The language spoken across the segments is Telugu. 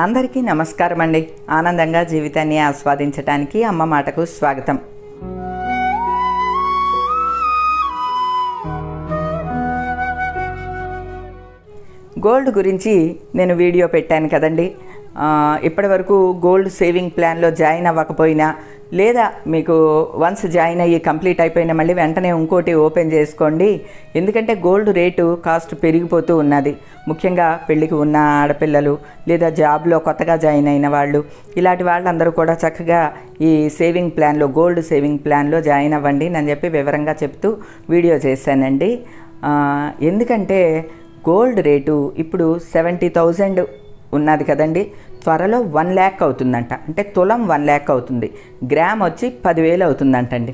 అందరికీ నమస్కారం అండి. ఆనందంగా జీవితాన్ని ఆస్వాదించడానికి అమ్మ మాటకు స్వాగతం. గోల్డ్ గురించి నేను వీడియో పెట్టాను కదండి. ఇప్పటి వరకు గోల్డ్ సేవింగ్ ప్లాన్లో జాయిన్ అవ్వకపోయినా, లేదా మీకు వన్స్ జాయిన్ అయ్యి కంప్లీట్ అయిపోయినా మళ్ళీ వెంటనే ఇంకోటి ఓపెన్ చేసుకోండి. ఎందుకంటే గోల్డ్ రేటు కాస్ట్ పెరిగిపోతూ ఉన్నది. ముఖ్యంగా పెళ్ళికి ఉన్న ఆడపిల్లలు, లేదా జాబ్లో కొత్తగా జాయిన్ అయిన వాళ్ళు, ఇలాంటి వాళ్ళందరూ కూడా చక్కగా ఈ సేవింగ్ ప్లాన్లో, గోల్డ్ సేవింగ్ ప్లాన్లో జాయిన్ అవ్వండి అని చెప్పి వివరంగా చెప్తూ వీడియో చేశానండి. ఎందుకంటే గోల్డ్ రేటు ఇప్పుడు 70,000 ఉన్నది కదండి. త్వరలో 1 lakh అవుతుందంట. అంటే తులం 1 lakh అవుతుంది. గ్రామ్ వచ్చి 10,000 అవుతుందంటండి.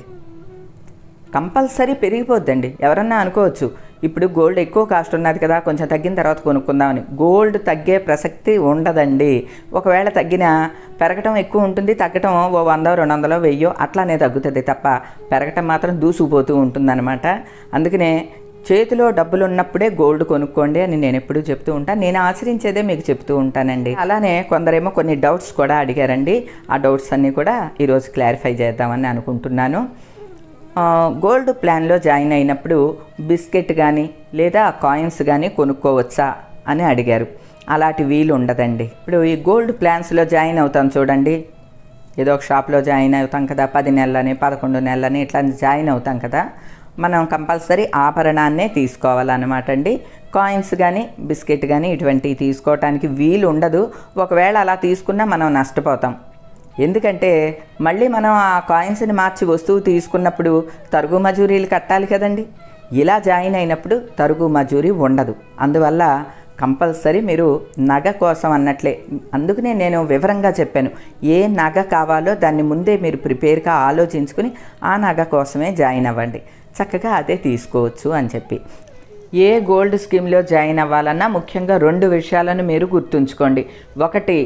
కంపల్సరీ పెరిగిపోద్దండి. ఎవరన్నా అనుకోవచ్చు, ఇప్పుడు గోల్డ్ ఎక్కువ కాస్ట్ ఉన్నది కదా, కొంచెం తగ్గిన తర్వాత కొనుక్కుందామని. గోల్డ్ తగ్గే ప్రసక్తి ఉండదండి. ఒకవేళ తగ్గినా పెరగటం ఎక్కువ ఉంటుంది, తగ్గటం ఓ 100, 200, 1000 అట్లానే తగ్గుతుంది తప్ప పెరగటం మాత్రం దూసుకుపోతూ ఉంటుందన్నమాట. అందుకనే చేతిలో డబ్బులు ఉన్నప్పుడే గోల్డ్ కొనుక్కోండి అని నేను ఎప్పుడూ చెప్తూ ఉంటాను. నేను ఆచరించేదే మీకు చెప్తూ ఉంటానండి. అలానే కొందరేమో కొన్ని డౌట్స్ కూడా అడిగారండి. ఆ డౌట్స్ అన్నీ కూడా ఈరోజు క్లారిఫై చేద్దామని అనుకుంటున్నాను. గోల్డ్ ప్లాన్లో జాయిన్ అయినప్పుడు బిస్కెట్ కానీ లేదా కాయిన్స్ కానీ కొనుక్కోవచ్చా అని అడిగారు. అలాంటి వీలు ఉండదండి. ఇప్పుడు ఈ గోల్డ్ ప్లాన్స్లో జాయిన్ అవుతాం చూడండి, ఏదో ఒక షాప్లో జాయిన్ అవుతాం కదా, 10 నెలలని 11 నెలలని ఇట్లా జాయిన్ అవుతాం కదా, మనం కంపల్సరీ ఆభరణాన్నే తీసుకోవాలన్నమాట అండి. కాయిన్స్ కానీ బిస్కెట్ కానీ ఇటువంటివి తీసుకోవటానికి వీలు ఉండదు. ఒకవేళ అలా తీసుకున్నా మనం నష్టపోతాం. ఎందుకంటే మళ్ళీ మనం ఆ కాయిన్స్ని మార్చి వస్తువు తీసుకున్నప్పుడు తరుగు మజూరీలు కట్టాలి కదండి. ఇలా జాయిన్ అయినప్పుడు తరుగు మజూరీ ఉండదు. అందువల్ల కంపల్సరీ మీరు నగ కోసం అన్నట్లే, అందుకనే నేను వివరంగా చెప్పాను. ఏ నగ కావాలో దాన్ని ముందే మీరు ప్రిపేర్గా ఆలోచించుకుని ఆ నగ కోసమే జాయిన్ అవ్వండి. చక్కగా అదే తీసుకోవచ్చు అని చెప్పి. ఏ గోల్డ్ స్కీమ్లో జాయిన్ అవ్వాలన్నా ముఖ్యంగా 2 విషయాలను మీరు గుర్తుంచుకోండి. ఒకటి,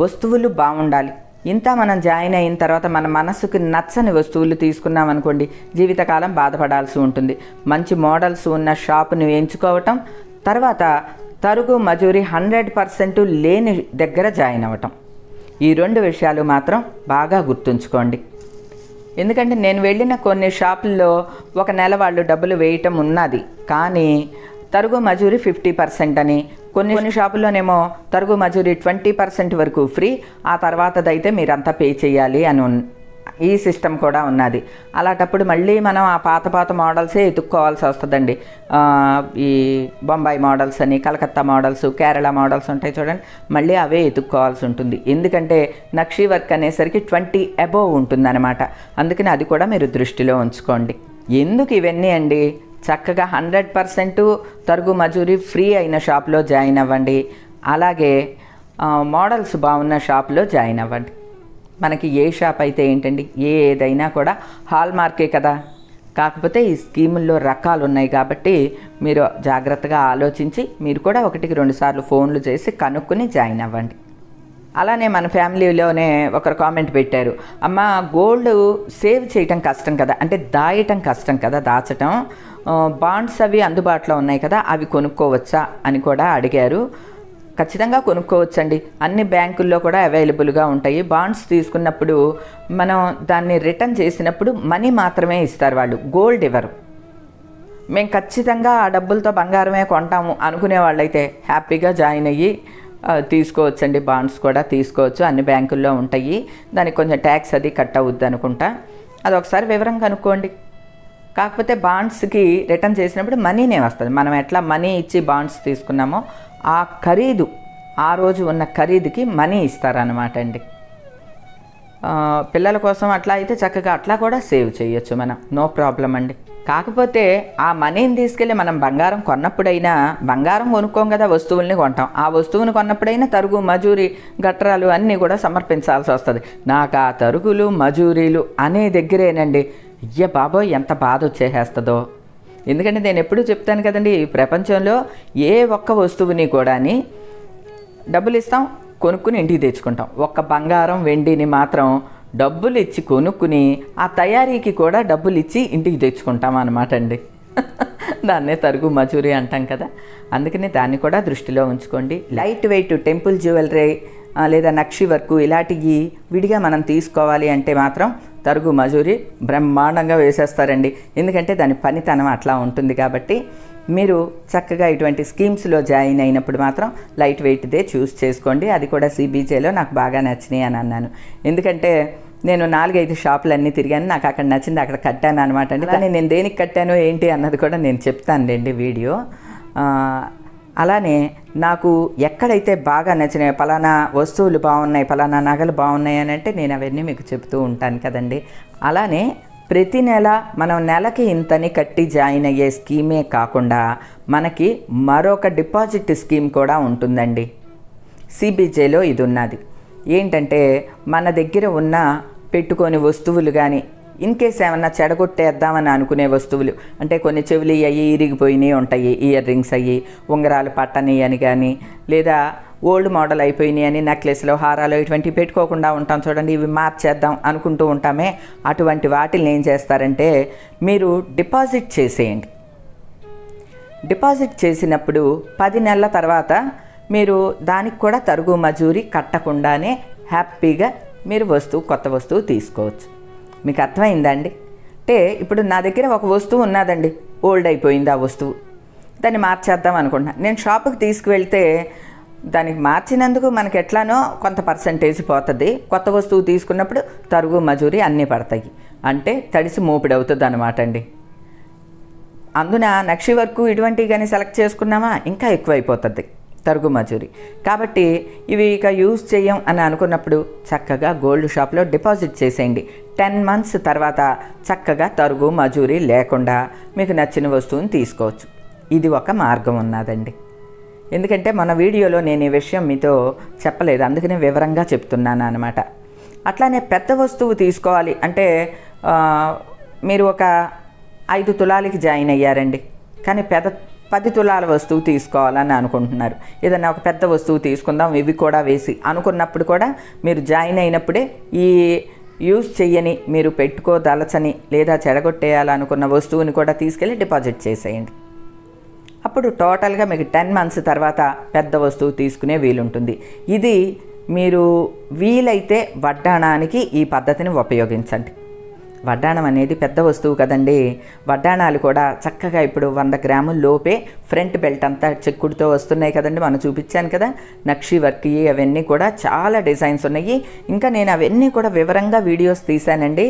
వస్తువులు బాగుండాలి. ఇంత మనం జాయిన్ అయిన తర్వాత మన మనసుకు నచ్చని వస్తువులు తీసుకున్నాం అనుకోండి, జీవితకాలం బాధపడాల్సి ఉంటుంది. మంచి మోడల్స్ ఉన్న షాపును ఎంచుకోవటం, తర్వాత తరుగు మజూరీ 100% లేని దగ్గర జాయిన్ అవ్వటం. ఈ 2 విషయాలు మాత్రం బాగా గుర్తుంచుకోండి. ఎందుకంటే నేను వెళ్ళిన కొన్ని షాపుల్లో ఒక నెల వాళ్ళు డబ్బులు వేయటం ఉన్నది, కానీ తరుగు మజూరీ 50% అని, కొన్ని షాపుల్లోనేమో తరుగు మజూరీ 20% వరకు ఫ్రీ, ఆ తర్వాతదైతే మీరంతా పే చేయాలి అని ఈ సిస్టమ్ కూడా ఉన్నది. అలాంటప్పుడు మళ్ళీ మనం ఆ పాత మోడల్సే ఎత్తుక్కోవాల్సి వస్తుందండి. ఈ బొంబాయి మోడల్స్ అని, కలకత్తా మోడల్స్, కేరళ మోడల్స్ ఉంటాయి చూడండి, మళ్ళీ అవే ఎత్తుక్కోవాల్సి ఉంటుంది. ఎందుకంటే నక్షీ వర్క్ అనేసరికి 20 above ఉంటుందన్నమాట. అందుకని అది కూడా మీరు దృష్టిలో ఉంచుకోండి. ఎందుకు ఇవన్నీ అండి, చక్కగా 100% తరుగు మజూరీ ఫ్రీ అయిన షాప్లో జాయిన్ అవ్వండి. అలాగే మోడల్స్ బాగున్న షాప్లో జాయిన్ అవ్వండి. మనకి ఏ షాప్ అయితే ఏంటండి, ఏదైనా కూడా హాల్ మార్కే కదా. కాకపోతే ఈ స్కీముల్లో రకాలు ఉన్నాయి కాబట్టి మీరు జాగ్రత్తగా ఆలోచించి మీరు కూడా 1-2 సార్లు ఫోన్లు చేసి కనుక్కుని జాయిన్ అవ్వండి. అలానే మన ఫ్యామిలీలోనే ఒకరు కామెంట్ పెట్టారు, అమ్మ గోల్డ్ సేవ్ చేయటం కష్టం కదా, అంటే దాయటం కష్టం కదా, దాచటం, బాండ్స్ అవి అందుబాటులో ఉన్నాయి కదా, అవి కొనుక్కోవచ్చా అని కూడా అడిగారు. ఖచ్చితంగా కొనుక్కోవచ్చండి. అన్ని బ్యాంకుల్లో కూడా అవైలబుల్గా ఉంటాయి. బాండ్స్ తీసుకున్నప్పుడు మనం దాన్ని రిటర్న్ చేసినప్పుడు మనీ మాత్రమే ఇస్తారు వాళ్ళు, గోల్డ్ ఇవ్వరు. మేము ఖచ్చితంగా ఆ డబ్బులతో బంగారమే కొంటాము అనుకునే వాళ్ళైతే హ్యాపీగా జాయిన్ అయ్యి తీసుకోవచ్చండి. బాండ్స్ కూడా తీసుకోవచ్చు, అన్ని బ్యాంకుల్లో ఉంటాయి. దానికి కొంచెం ట్యాక్స్ అది కట్ అవుద్ది అనుకుంటా. అది ఒకసారి వివరంగా కనుక్కోండి. కాకపోతే బాండ్స్కి రిటర్న్ చేసినప్పుడు మనీనే వస్తుంది. మనం ఎట్లా మనీ ఇచ్చి బాండ్స్ తీసుకున్నామో ఆ ఖరీదు, ఆ రోజు ఉన్న ఖరీదుకి మనీ ఇస్తారన్నమాట అండి. పిల్లల కోసం అట్లా అయితే చక్కగా అట్లా కూడా సేవ్ చేయొచ్చు మనం, నో ప్రాబ్లం అండి. కాకపోతే ఆ మనీని తీసుకెళ్ళి మనం బంగారం కొన్నప్పుడైనా, బంగారం కొనుక్కోం కదా, వస్తువుల్ని కొంటాం. ఆ వస్తువుని కొన్నప్పుడైనా తరుగు మజూరీ గట్రాలు అన్నీ కూడా సమర్పించాల్సి వస్తుంది. నాకు ఆ తరుగులు మజూరీలు అనే దగ్గరేనండి అయ్య బాబోయ్ ఎంత బాధ వచ్చేసేస్తుందో. ఎందుకంటే నేను ఎప్పుడూ చెప్తాను కదండి, ఈ ప్రపంచంలో ఏ ఒక్క వస్తువుని కూడా డబ్బులు ఇస్తాం, కొనుక్కుని ఇంటికి తెచ్చుకుంటాం. ఒక్క బంగారం వెండిని మాత్రం డబ్బులు ఇచ్చి కొనుక్కుని ఆ తయారీకి కూడా డబ్బులు ఇచ్చి ఇంటికి తెచ్చుకుంటాం అన్నమాట అండి. దాన్నే తరుగు మజూరీ అంటాం కదా. అందుకని దాన్ని కూడా దృష్టిలో ఉంచుకోండి. లైట్ వెయిట్ టెంపుల్ జ్యువెలరీ లేదా నక్షి వర్క్ ఇలాంటివి విడిగా మనం తీసుకోవాలి అంటే మాత్రం తరుగు మజూరి బ్రహ్మాండంగా వేసేస్తారండి. ఎందుకంటే దాని పనితనం అట్లా ఉంటుంది కాబట్టి మీరు చక్కగా ఇటువంటి స్కీమ్స్లో జాయిన్ అయినప్పుడు మాత్రం లైట్ వెయిట్దే చూస్ చేసుకోండి. అది కూడా CBJలో నాకు బాగా నచ్చినాయి అని అన్నాను. ఎందుకంటే నేను 4-5 షాపులన్నీ తిరిగాను, నాకు అక్కడ నచ్చింది అక్కడ కట్టాను అనమాట అండి. కానీ నేను దేనికి కట్టాను ఏంటి అన్నది కూడా నేను చెప్తానులేండి వీడియో. అలానే నాకు ఎక్కడైతే బాగా నచ్చినాయి, పలానా వస్తువులు బాగున్నాయి, పలానా నగలు బాగున్నాయి అని అంటే నేను అవన్నీ మీకు చెప్తూ ఉంటాను కదండి. అలానే ప్రతి నెల మనం నెలకి ఇంతని కట్టి జాయిన్ అయ్యే స్కీమే కాకుండా మనకి మరొక డిపాజిట్ స్కీమ్ కూడా ఉంటుందండి. CBJలో ఇది ఉన్నది. ఏంటంటే మన దగ్గర ఉన్న పెట్టుకొని వస్తువులు కానీ ఇన్ కేస్ ఏమన్నా చెడగొట్టేద్దామని అనుకునే వస్తువులు, అంటే కొన్ని చెవులు అయ్యి ఇరిగిపోయినాయి ఉంటాయి, ఇయర్ రింగ్స్ అయ్యి, ఉంగరాలు పట్టని అని కానీ, లేదా ఓల్డ్ మోడల్ అయిపోయినాయి అని నెక్లెస్లో హారాలు ఇటువంటివి పెట్టుకోకుండా ఉంటాం చూడండి, ఇవి మార్చేద్దాం అనుకుంటూ ఉంటామే. అటువంటి వాటిని ఏం చేస్తారంటే మీరు డిపాజిట్ చేసేయండి. డిపాజిట్ చేసినప్పుడు 10 నెలల తర్వాత మీరు దానికి కూడా తరుగు మజూరి కట్టకుండానే హ్యాపీగా మీరు కొత్త వస్తువు తీసుకోవచ్చు. మీకు అర్థమైందండి? అంటే ఇప్పుడు నా దగ్గర ఒక వస్తువు ఉన్నదండి, ఓల్డ్ అయిపోయింది ఆ వస్తువు, దాన్ని మార్చేద్దాం అనుకుంటున్నా. నేను షాపుకి తీసుకువెళ్తే దానికి మార్చినందుకు మనకి ఎట్లానో కొంత పర్సంటేజ్ పోతుంది. కొత్త వస్తువు తీసుకున్నప్పుడు తరుగు మజూరి అన్నీ పడతాయి. అంటే తడిసి మోపిడి అవుతుంది అనమాట అండి. అందున నక్షి వర్క్ ఇటువంటివి కానీ సెలెక్ట్ చేసుకున్నామా ఇంకా ఎక్కువైపోతుంది తరుగు మజూరి. కాబట్టి ఇవి ఇక యూజ్ చేయం అని అనుకున్నప్పుడు చక్కగా గోల్డ్ షాప్లో డిపాజిట్ చేసేయండి. 10 months తర్వాత చక్కగా తరుగు మజూరి లేకుండా మీకు నచ్చిన వస్తువుని తీసుకోవచ్చు. ఇది ఒక మార్గం ఉన్నదండి. ఎందుకంటే మన వీడియోలో నేను ఈ విషయం మీతో చెప్పలేదు, అందుకనే వివరంగా చెప్తున్నాను అనమాట. అట్లానే పెద్ద వస్తువు తీసుకోవాలి అంటే మీరు ఒక 5 తులాలకి జాయిన్ అయ్యారండి, కానీ 10 తులాల వస్తువు తీసుకోవాలని అనుకుంటున్నారు. ఏదన్నా ఒక పెద్ద వస్తువు తీసుకుందాం ఇవి కూడా వేసి అనుకున్నప్పుడు కూడా మీరు జాయిన్ అయినప్పుడే ఈ యూజ్ చెయ్యని, మీరు పెట్టుకోదలచని లేదా చెడగొట్టేయాలనుకున్న వస్తువుని కూడా తీసుకెళ్ళి డిపాజిట్ చేసేయండి. అప్పుడు టోటల్గా మీకు 10 months తర్వాత పెద్ద వస్తువు తీసుకునే వీలుంటుంది. ఇది మీరు వీలైతే వడ్డాణానికి ఈ పద్ధతిని ఉపయోగించండి. వడ్డాణం అనేది పెద్ద వస్తువు కదండి. వడ్డాణాలు కూడా చక్కగా ఇప్పుడు 100 గ్రాముల లోపే ఫ్రంట్ బెల్ట్ అంతా చెక్కుడుతో వస్తున్నాయి కదండి, మనం చూపించాను కదా. నక్షి వర్క్ అవన్నీ కూడా చాలా డిజైన్స్ ఉన్నాయి. ఇంకా నేను అవన్నీ కూడా వివరంగా వీడియోస్ తీశానండి.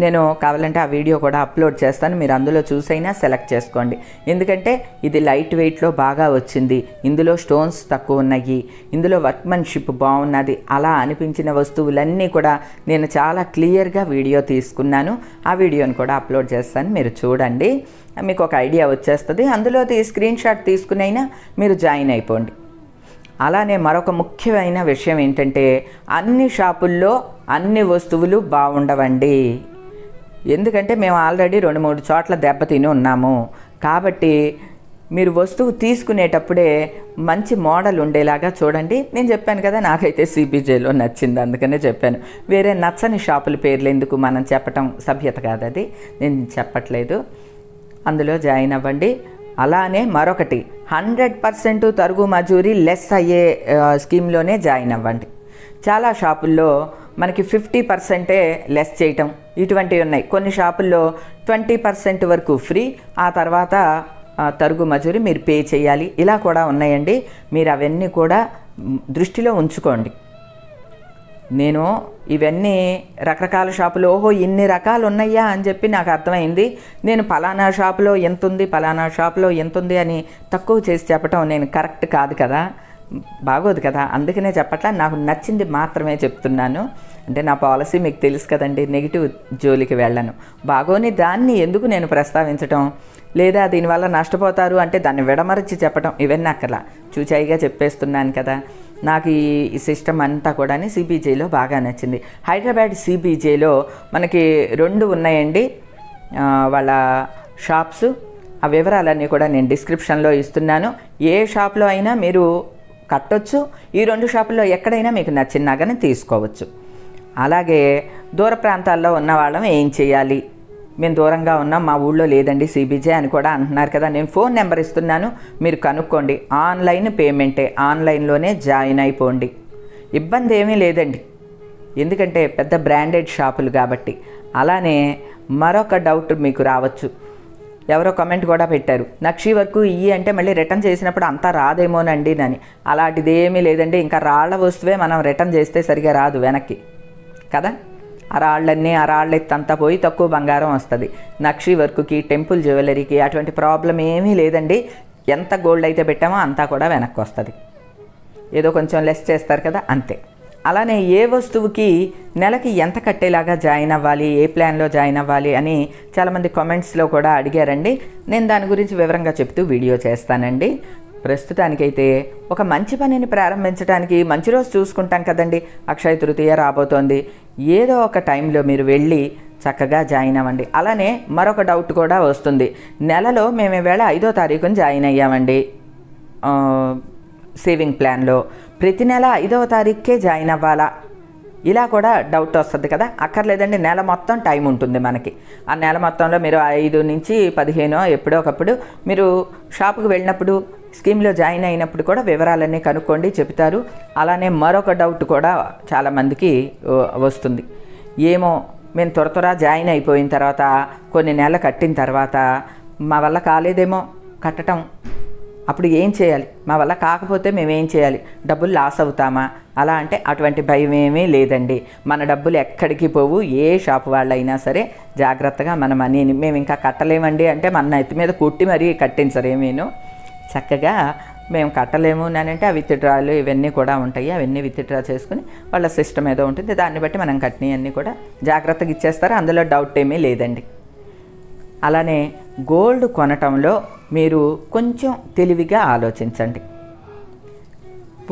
నేను కావాలంటే ఆ వీడియో కూడా అప్లోడ్ చేస్తాను, మీరు అందులో చూసైనా సెలెక్ట్ చేసుకోండి. ఎందుకంటే ఇది లైట్ వెయిట్లో బాగా వచ్చింది, ఇందులో స్టోన్స్ తక్కువ ఉన్నాయి, ఇందులో వర్క్మెన్షిప్ బాగున్నది అలా అనిపించిన వస్తువులన్నీ కూడా నేను చాలా క్లియర్గా వీడియో తీసుకున్నాను. ఆ వీడియోని కూడా అప్లోడ్ చేస్తాను, మీరు చూడండి, మీకు ఒక ఐడియా వచ్చేస్తుంది. అందులో స్క్రీన్ షాట్ తీసుకునైనా మీరు జాయిన్ అయిపోండి. అలానే మరొక ముఖ్యమైన విషయం ఏంటంటే అన్ని షాపుల్లో అన్ని వస్తువులు బాగుండవండి. ఎందుకంటే మేము ఆల్రెడీ 2-3 చోట్ల దెబ్బతిని ఉన్నాము. కాబట్టి మీరు వస్తువు తీసుకునేటప్పుడే మంచి మోడల్ ఉండేలాగా చూడండి. నేను చెప్పాను కదా, నాకైతే CBJలో నచ్చింది, అందుకనే చెప్పాను. వేరే నచ్చని షాపుల పేర్లు ఎందుకు మనం చెప్పటం సభ్యత కాదు, అది నేను చెప్పట్లేదు. అందులో జాయిన్ అవ్వండి. అలానే మరొకటి 100% తరుగు మజూరి లెస్ అయ్యే స్కీమ్లోనే జాయిన్ అవ్వండి. చాలా షాపుల్లో మనకి 50% లెస్ చేయటం ఇటువంటివి ఉన్నాయి. కొన్ని షాపుల్లో 20% వరకు ఫ్రీ, ఆ తర్వాత తరుగు మజూరి మీరు పే చేయాలి. ఇలా కూడా ఉన్నాయండి. మీరు అవన్నీ కూడా దృష్టిలో ఉంచుకోండి. నేను ఇవన్నీ రకరకాల షాపులో ఇన్ని రకాలు ఉన్నాయా అని చెప్పి నాకు అర్థమైంది. నేను పలానా షాపులో ఎంత ఉంది, పలానా షాపులో ఎంత ఉంది అని తక్కువ చేసి చెప్పటం నేను కరెక్ట్ కాదు కదా, బాగోదు కదా. అందుకనే చెప్పట్లా, నాకు నచ్చింది మాత్రమే చెప్తున్నాను. అంటే నా పాలసీ మీకు తెలుసు కదండి, నెగిటివ్ జోలికి వెళ్ళను. బాగోని దాన్ని ఎందుకు నేను ప్రస్తావించటం, లేదా దీనివల్ల నష్టపోతారు అంటే దాన్ని విడమరచి చెప్పటం, ఇవన్నీ అక్కర్లా, చూచాయిగా చెప్పేస్తున్నాను కదా. నాకు ఈ సిస్టమ్ అంతా కూడా CBJలో బాగా నచ్చింది. హైదరాబాద్ CBJలో మనకి 2 ఉన్నాయండి వాళ్ళ షాప్స్. ఆ వివరాలన్నీ కూడా నేను డిస్క్రిప్షన్లో ఇస్తున్నాను. ఏ షాప్లో అయినా మీరు కట్టొచ్చు. ఈ 2 షాపుల్లో ఎక్కడైనా మీకు నచ్చిన నగని తీసుకోవచ్చు. అలాగే దూర ప్రాంతాల్లో ఉన్న వాళ్ళం ఏం చేయాలి, మేము దూరంగా ఉన్నాం, మా ఊళ్ళో లేదండి CBJ అని కూడా అంటున్నారు కదా. నేను ఫోన్ నెంబర్ ఇస్తున్నాను, మీరు కనుక్కోండి. ఆన్లైన్ పేమెంటే, ఆన్లైన్లోనే జాయిన్ అయిపోండి. ఇబ్బంది ఏమీ లేదండి, ఎందుకంటే పెద్ద బ్రాండెడ్ షాపులు కాబట్టి. అలానే మరొక డౌట్ మీకు రావచ్చు, ఎవరో కామెంట్ కూడా పెట్టారు, నక్షి వర్క్ ఇవి అంటే మళ్ళీ రిటర్న్ చేసినప్పుడు అంతా రాదేమోనండి అని. అలాంటిది ఏమీ లేదండి, ఇంకా రాళ్ల వస్తువే మనం రిటర్న్ చేస్తే సరిగా రాదు వెనక్కి కదా. ఆ రాళ్ళ ఎత్తంతా పోయి తక్కువ బంగారం వస్తుంది. నక్షి వర్క్కి, టెంపుల్ జ్యువెలరీకి అటువంటి ప్రాబ్లం ఏమీ లేదండి. ఎంత గోల్డ్ అయితే పెట్టామో అంతా కూడా వెనక్కి వస్తుంది, ఏదో కొంచెం లెస్ చేస్తారు కదా అంతే. అలానే ఏ వస్తువుకి నెలకి ఎంత కట్టేలాగా జాయిన్ అవ్వాలి, ఏ ప్లాన్లో జాయిన్ అవ్వాలి అని చాలామంది కామెంట్స్లో కూడా అడిగారండి. నేను దాని గురించి వివరంగా చెప్తూ వీడియో చేస్తానండి. ప్రస్తుతానికైతే ఒక మంచి పనిని ప్రారంభించడానికి మంచి రోజు చూసుకుంటాం కదండి. అక్షయ తృతీయ రాబోతోంది, ఏదో ఒక టైంలో మీరు వెళ్ళి చక్కగా జాయిన్ అవ్వండి. అలానే మరొక డౌట్ కూడా వస్తుంది, నెలలో మేము ఈవేళ 5వ తారీఖున జాయిన్ అయ్యామండి సేవింగ్ ప్లాన్లో, ప్రతి నెల 5వ తారీఖుకే జాయిన్ అవ్వాలా, ఇలా కూడా డౌట్ వస్తుంది కదా. అక్కర్లేదండి, నెల మొత్తం టైం ఉంటుంది మనకి. ఆ నెల మొత్తంలో మీరు 5 నుంచి 15 ఎప్పుడో ఒకప్పుడు మీరు షాపుకి వెళ్ళినప్పుడు, స్కీమ్లో జాయిన్ అయినప్పుడు కూడా వివరాలన్నీ కనుక్కోండి, చెప్తారు. అలానే మరొక డౌట్ కూడా చాలామందికి వస్తుంది, ఏమో మేము త్వర జాయిన్ అయిపోయిన తర్వాత కొన్ని నెలలు కట్టిన తర్వాత మా వల్ల కాలేదేమో కట్టడం, అప్పుడు ఏం చేయాలి, మా వల్ల కాకపోతే మేమేం చేయాలి, డబ్బులు లాస్ అవుతామా? అలా అంటే అటువంటి భయం ఏమీ లేదండి. మన డబ్బులు ఎక్కడికి పోవు. ఏ షాప్ వాళ్ళైనా సరే జాగ్రత్తగా మన మనీని, మేము ఇంకా కట్టలేమండి అంటే మన ఎత్తి మీద కొట్టి మరీ కట్టించరు ఏమీను. చక్కగా మేము కట్టలేము అంటే ఆ విత్డ్రాలు ఇవన్నీ కూడా ఉంటాయి, అవన్నీ విత్డ్రా చేసుకుని వాళ్ళ సిస్టమ్ ఏదో ఉంటుంది, దాన్ని బట్టి మనం కట్టినవన్నీ కూడా జాగ్రత్తగా ఇచ్చేస్తారు, అందులో డౌట్ ఏమీ లేదండి. అలానే గోల్డ్ కొనటంలో మీరు కొంచెం తెలివిగా ఆలోచించండి.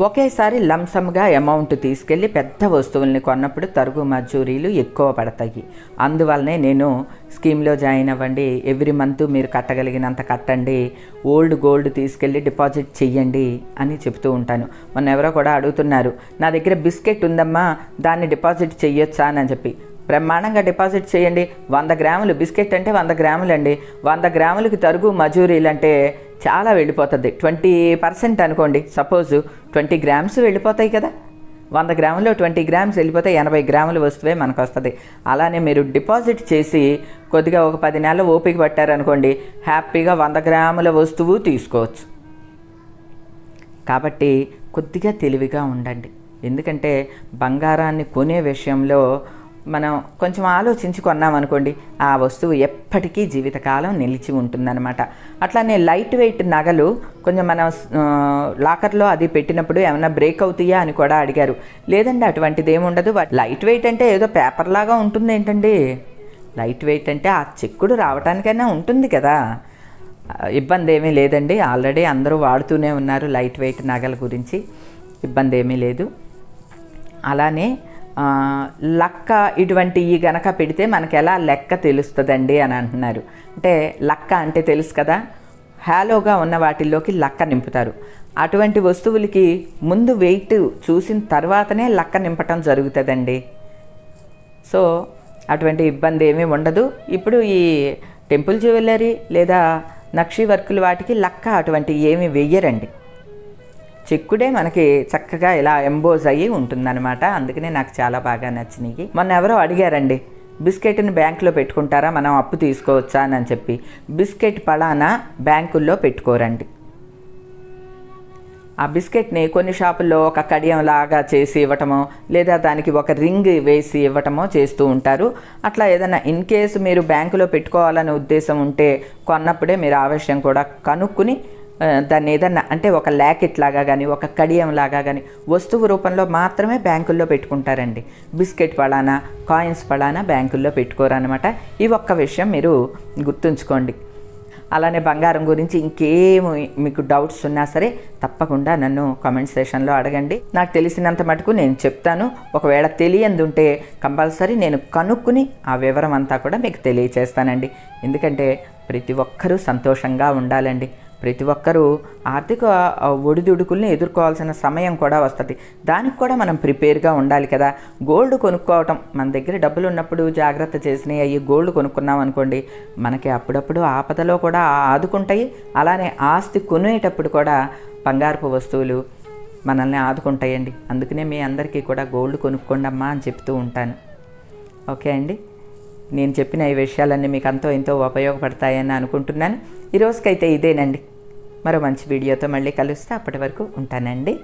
ఒకేసారి లంసమ్గా అమౌంట్ తీసుకెళ్ళి పెద్ద వస్తువుల్ని కొన్నప్పుడు తరుగు మజూరీలు ఎక్కువ పడతాయి. అందువల్లనే నేను స్కీమ్లో జాయిన్ అవ్వండి, ఎవ్రీ మంత్ మీరు కట్టగలిగినంత కట్టండి, ఓల్డ్ గోల్డ్ తీసుకెళ్ళి డిపాజిట్ చెయ్యండి అని చెప్తూ ఉంటాను. మొన్న ఎవరో కూడా అడుగుతున్నారు, నా దగ్గర బిస్కెట్ ఉందమ్మా దాన్ని డిపాజిట్ చెయ్యొచ్చా అని చెప్పి. బ్రహ్మాండంగా డిపాజిట్ చేయండి. 100 గ్రాములు బిస్కెట్ అంటే 100 గ్రాములు అండి. 100 గ్రాములకి తరుగు మజూరీలు అంటే చాలా వెళ్ళిపోతుంది. 20% అనుకోండి, సపోజు 20 గ్రామ్స్ వెళ్ళిపోతాయి కదా. 100 గ్రాముల్లో 20 గ్రామ్స్ వెళ్ళిపోతే 80 గ్రాముల వస్తువే మనకు వస్తుంది. అలానే మీరు డిపాజిట్ చేసి కొద్దిగా ఒక 10 నెలలు ఓపిక పట్టారనుకోండి, హ్యాపీగా 100 గ్రాముల వస్తువు తీసుకోవచ్చు. కాబట్టి కొద్దిగా తెలివిగా ఉండండి, ఎందుకంటే బంగారాన్ని కొనే విషయంలో మనం కొంచెం ఆలోచించి కొన్నామనుకోండి, ఆ వస్తువు ఎప్పటికీ జీవితకాలం నిలిచి ఉంటుందన్నమాట. అట్లానే లైట్ వెయిట్ నగలు కొంచెం మనం లాకర్లో అది పెట్టినప్పుడు ఏమైనా బ్రేక్ అవుతాయా అని కూడా అడిగారు. లేదండి, అటువంటిది ఏమి ఉండదు. లైట్ వెయిట్ అంటే ఏదో పేపర్ లాగా ఉంటుంది ఏంటండి, లైట్ వెయిట్ అంటే ఆ చెక్కుడు రావడానికైనా ఉంటుంది కదా, ఇబ్బంది ఏమీ లేదండి. ఆల్రెడీ అందరూ వాడుతూనే ఉన్నారు లైట్ వెయిట్ నగల గురించి, ఇబ్బంది ఏమీ లేదు. అలానే లక్క ఇటువంటివి గనక పెడితే మనకి ఎలా లెక్క తెలుస్తుందండి అని అంటున్నారు. అంటే లక్క అంటే తెలుసు కదా, హ్యాలోగా ఉన్న వాటిల్లోకి లక్క నింపుతారు. అటువంటి వస్తువులకి ముందు వెయిట్ చూసిన తర్వాతనే లక్క నింపటం జరుగుతుందండి. సో అటువంటి ఇబ్బంది ఏమీ ఉండదు. ఇప్పుడు ఈ టెంపుల్ జ్యువెలరీ లేదా నక్షి వర్కులు వాటికి లక్క అటువంటి ఏమీ వెయ్యరండి, చెక్కుడే మనకి చక్కగా ఇలా ఎంబోజ్ అయ్యి ఉంటుందన్నమాట. అందుకనే నాకు చాలా బాగా నచ్చినాయి. మొన్న ఎవరో అడిగారండి, బిస్కెట్ని బ్యాంకులో పెట్టుకుంటారా, మనం అప్పు తీసుకోవచ్చా అని చెప్పి. బిస్కెట్ పలానా బ్యాంకుల్లో పెట్టుకోరండి. ఆ బిస్కెట్ని కొన్ని షాపుల్లో ఒక కడియం లాగా చేసి ఇవ్వటమో లేదా దానికి ఒక రింగ్ వేసి ఇవ్వటమో చేస్తూ ఉంటారు. అట్లా ఏదైనా ఇన్ కేసు మీరు బ్యాంకులో పెట్టుకోవాలనే ఉద్దేశం ఉంటే కొన్నప్పుడే మీరు ఆ విషయం కూడా కనుక్కుని దాన్ని ఏదన్నా అంటే ఒక ల్యాకెట్ లాగా కానీ ఒక కడియం లాగా కానీ వస్తువు రూపంలో మాత్రమే బ్యాంకుల్లో పెట్టుకుంటారండి. బిస్కెట్ పలానా కాయిన్స్ పలానా బ్యాంకుల్లో పెట్టుకోరనమాట. ఈ ఒక్క విషయం మీరు గుర్తుంచుకోండి. అలానే బంగారం గురించి ఇంకేమి మీకు డౌట్స్ ఉన్నా సరే తప్పకుండా నన్ను కామెంట్ సెషన్లో అడగండి. నాకు తెలిసినంత మటుకు నేను చెప్తాను. ఒకవేళ తెలియంది ఉంటే కంపల్సరీ నేను కనుక్కుని ఆ వివరం అంతా కూడా మీకు తెలియచేస్తానండి. ఎందుకంటే ప్రతి ఒక్కరూ సంతోషంగా ఉండాలండి. ప్రతి ఒక్కరూ ఆర్థిక ఒడిదుడుకుల్ని ఎదుర్కోవాల్సిన సమయం కూడా వస్తుంది. దానికి కూడా మనం ప్రిపేర్గా ఉండాలి కదా. గోల్డ్ కొనుక్కోవటం, మన దగ్గర డబ్బులు ఉన్నప్పుడు జాగ్రత్త చేసినవి అయ్యి గోల్డ్ కొనుక్కున్నాం అనుకోండి, మనకి అప్పుడప్పుడు ఆపదలో కూడా ఆదుకుంటాయి. అలానే ఆస్తి కొనేటప్పుడు కూడా బంగారపు వస్తువులు మనల్ని ఆదుకుంటాయండి. అందుకనే మీ అందరికీ కూడా గోల్డ్ కొనుక్కోండి అమ్మా అని చెప్తూ ఉంటాను. ఓకే అండి, నేను చెప్పిన ఈ విషయాలన్నీ మీకు అంతో ఎంతో ఉపయోగపడతాయని అనుకుంటున్నాను. ఈ రోజుకైతే ఇదేనండి. మరో మంచి వీడియోతో మళ్ళీ కలుస్తే అప్పటి వరకు ఉంటానండి.